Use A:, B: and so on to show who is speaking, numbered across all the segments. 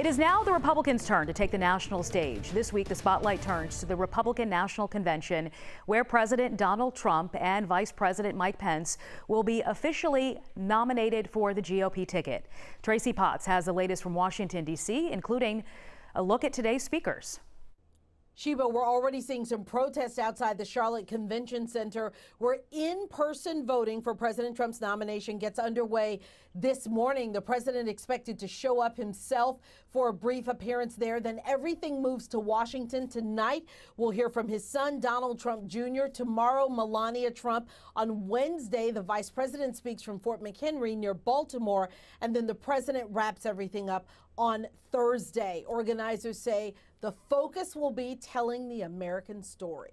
A: It is now the Republicans' turn to take the national stage. This week, the spotlight turns to the Republican National Convention, where President Donald Trump and Vice President Mike Pence will be officially nominated for the GOP ticket. Tracy Potts has the latest from Washington, D.C., including a look at today's speakers.
B: Sheba, we're already seeing some protests outside the Charlotte Convention Center, where in-person voting for President Trump's nomination gets underway this morning. The president expected to show up himself for a brief appearance there. Then everything moves to Washington tonight. We'll hear from his son, Donald Trump Jr. Tomorrow, Melania Trump. On Wednesday, the vice president speaks from Fort McHenry near Baltimore, and then the president wraps everything up on Thursday. Organizers say the focus will be telling the American story.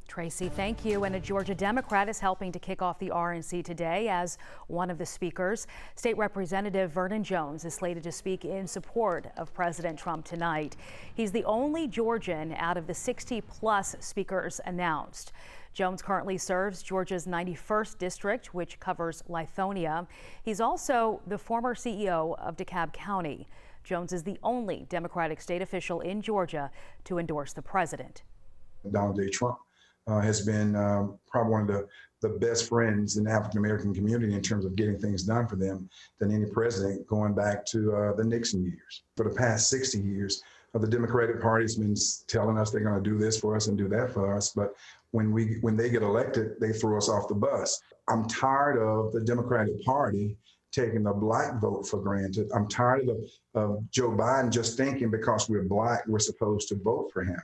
A: Tracy, thank you. And a Georgia Democrat is helping to kick off the RNC today as one of the speakers. State Representative Vernon Jones is slated to speak in support of President Trump tonight. He's the only Georgian out of the 60-plus speakers announced. Jones currently serves Georgia's 91st district, which covers Lithonia. He's also the former CEO of DeKalb County. Jones is the only Democratic state official in Georgia to endorse the president.
C: Donald J. Trump has been probably one of the best friends in the African-American community in terms of getting things done for them than any president going back to the Nixon years. For the past 60 years, the Democratic Party's been telling us they're going to do this for us and do that for us, but when they get elected, they throw us off the bus. I'm tired of the Democratic Party taking the black vote for granted. I'm tired of Joe Biden just thinking because we're black, we're supposed to vote for him.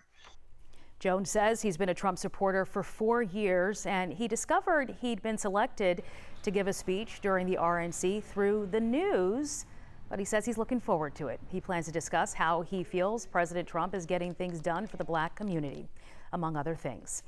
A: Jones says he's been a Trump supporter for 4 years, and he discovered he'd been selected to give a speech during the RNC through the news, but he says he's looking forward to it. He plans to discuss how he feels President Trump is getting things done for the black community, among other things.